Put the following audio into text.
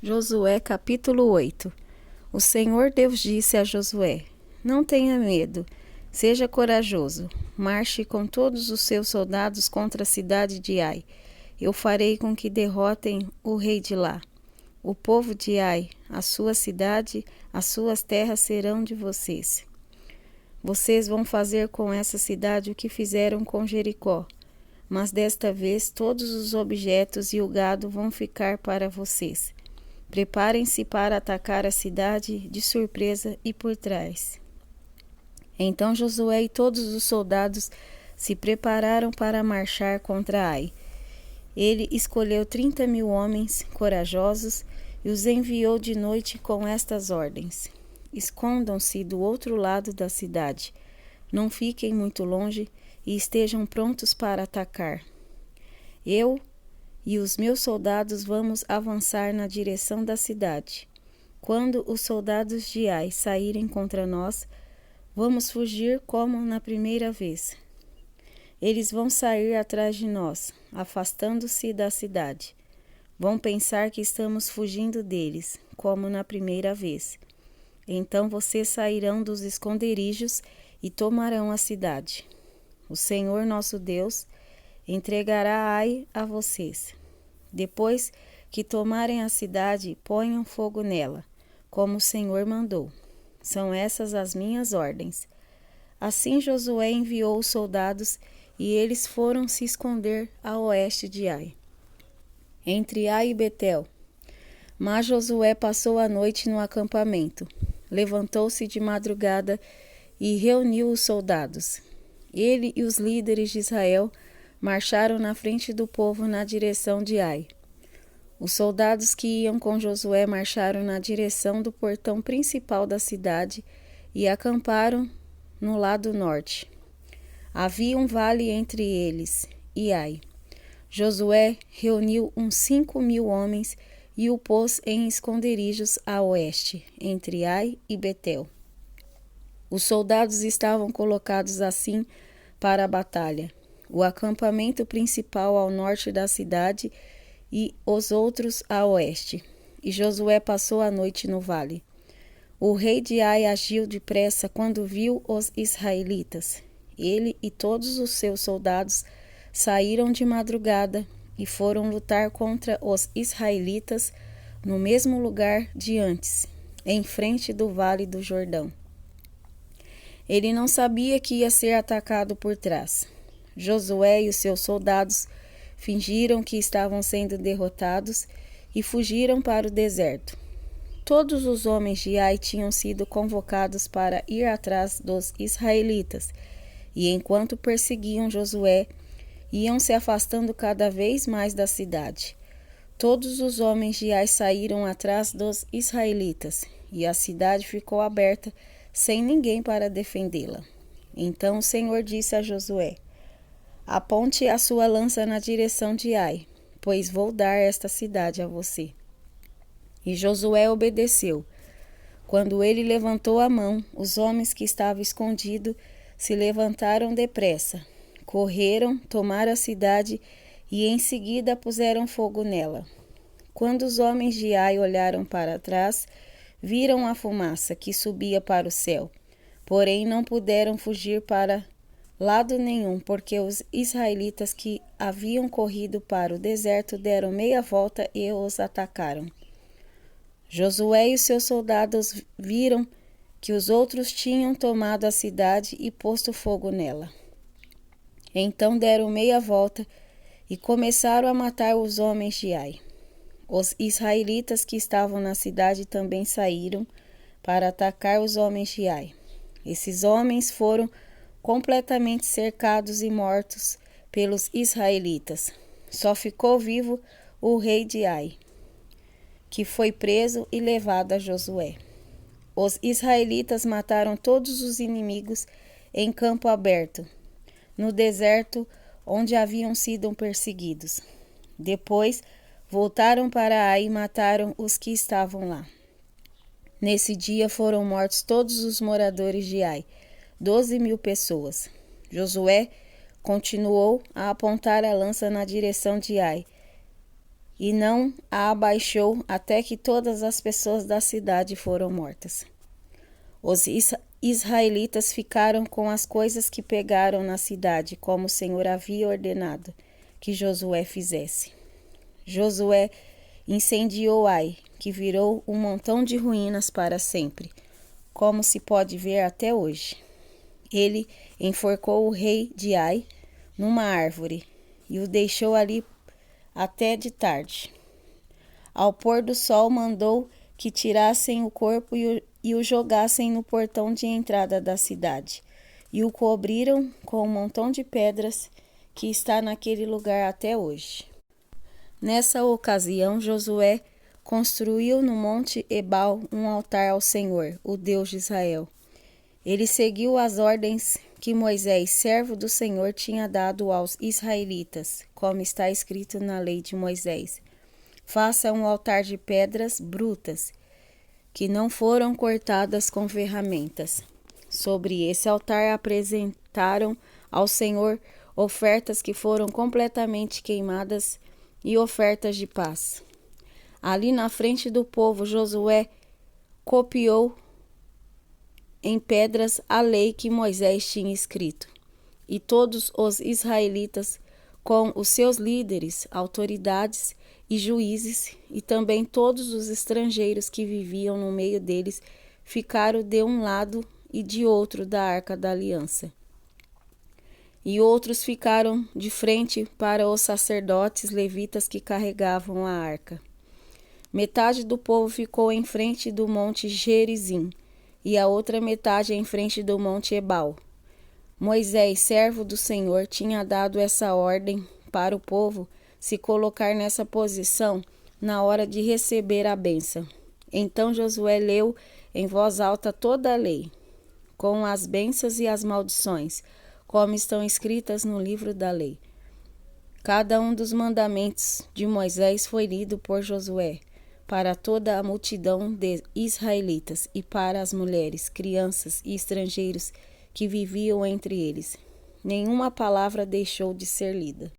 Josué capítulo 8. O Senhor Deus disse a Josué: Não tenha medo, seja corajoso, marche com todos os seus soldados contra a cidade de Ai. Eu farei com que derrotem o rei de lá. O povo de Ai, a sua cidade, as suas terras serão de vocês. Vocês vão fazer com essa cidade o que fizeram com Jericó, mas desta vez todos os objetos e o gado vão ficar para vocês. Preparem-se para atacar a cidade de surpresa e por trás. Então Josué e todos os soldados se prepararam para marchar contra Ai. Ele escolheu 30.000 homens corajosos e os enviou de noite com estas ordens: Escondam-se do outro lado da cidade, não fiquem muito longe e estejam prontos para atacar. Eu e os meus soldados vamos avançar na direção da cidade. Quando os soldados de Ai saírem contra nós, vamos fugir como na primeira vez. Eles vão sair atrás de nós, afastando-se da cidade. Vão pensar que estamos fugindo deles, como na primeira vez. Então vocês sairão dos esconderijos e tomarão a cidade. O Senhor nosso Deus entregará Ai a vocês. Depois que tomarem a cidade, ponham fogo nela, como o Senhor mandou. São essas as minhas ordens. Assim Josué enviou os soldados e eles foram se esconder a oeste de Ai, entre Ai e Betel. Mas Josué passou a noite no acampamento. Levantou-se de madrugada e reuniu os soldados. Ele e os líderes de Israel marcharam na frente do povo na direção de Ai. Os soldados que iam com Josué marcharam na direção do portão principal da cidade e acamparam no lado norte. Havia um vale entre eles e Ai. Josué reuniu uns 5.000 homens e o pôs em esconderijos a oeste, entre Ai e Betel. Os soldados estavam colocados assim para a batalha: o acampamento principal ao norte da cidade e os outros a oeste. E Josué passou a noite no vale. O rei de Ai agiu depressa quando viu os israelitas. Ele e todos os seus soldados saíram de madrugada e foram lutar contra os israelitas no mesmo lugar de antes, em frente do vale do Jordão. Ele não sabia que ia ser atacado por trás. Josué e os seus soldados fingiram que estavam sendo derrotados e fugiram para o deserto. Todos os homens de Ai tinham sido convocados para ir atrás dos israelitas, e enquanto perseguiam Josué, iam se afastando cada vez mais da cidade. Todos os homens de Ai saíram atrás dos israelitas, e a cidade ficou aberta, sem ninguém para defendê-la. Então o Senhor disse a Josué: Aponte a sua lança na direção de Ai, pois vou dar esta cidade a você. E Josué obedeceu. Quando ele levantou a mão, os homens que estavam escondidos se levantaram depressa, correram, tomaram a cidade e em seguida puseram fogo nela. Quando os homens de Ai olharam para trás, viram a fumaça que subia para o céu, porém não puderam fugir para lado nenhum, porque os israelitas que haviam corrido para o deserto deram meia volta e os atacaram. Josué e os seus soldados viram que os outros tinham tomado a cidade e posto fogo nela. Então deram meia volta e começaram a matar os homens de Ai. Os israelitas que estavam na cidade também saíram para atacar os homens de Ai. Esses homens foram completamente cercados e mortos pelos israelitas. Só ficou vivo o rei de Ai, que foi preso e levado a Josué. Os israelitas mataram todos os inimigos em campo aberto, no deserto onde haviam sido perseguidos. Depois voltaram para Ai e mataram os que estavam lá. Nesse dia foram mortos todos os moradores de Ai, 12.000 pessoas. Josué continuou a apontar a lança na direção de Ai, e não a abaixou até que todas as pessoas da cidade foram mortas. Os israelitas ficaram com as coisas que pegaram na cidade, como o Senhor havia ordenado que Josué fizesse. Josué incendiou Ai, que virou um montão de ruínas para sempre, como se pode ver até hoje. Ele enforcou o rei de Ai numa árvore e o deixou ali até de tarde. Ao pôr do sol, mandou que tirassem o corpo e o jogassem no portão de entrada da cidade, e o cobriram com um montão de pedras que está naquele lugar até hoje. Nessa ocasião, Josué construiu no monte Ebal um altar ao Senhor, o Deus de Israel. Ele seguiu as ordens que Moisés, servo do Senhor, tinha dado aos israelitas, como está escrito na lei de Moisés. Faça um altar de pedras brutas, que não foram cortadas com ferramentas. Sobre esse altar apresentaram ao Senhor ofertas que foram completamente queimadas e ofertas de paz. Ali na frente do povo, Josué copiou em pedras a lei que Moisés tinha escrito. E todos os israelitas, com os seus líderes, autoridades e juízes, e também todos os estrangeiros que viviam no meio deles, ficaram de um lado e de outro da arca da aliança. E outros ficaram de frente para os sacerdotes levitas que carregavam a arca. Metade do povo ficou em frente do monte Gerizim, e a outra metade em frente do monte Ebal. Moisés, servo do Senhor, tinha dado essa ordem para o povo se colocar nessa posição na hora de receber a bênção. Então Josué leu em voz alta toda a lei, com as bênçãos e as maldições, como estão escritas no livro da lei. Cada um dos mandamentos de Moisés foi lido por Josué para toda a multidão de israelitas e para as mulheres, crianças e estrangeiros que viviam entre eles. Nenhuma palavra deixou de ser lida.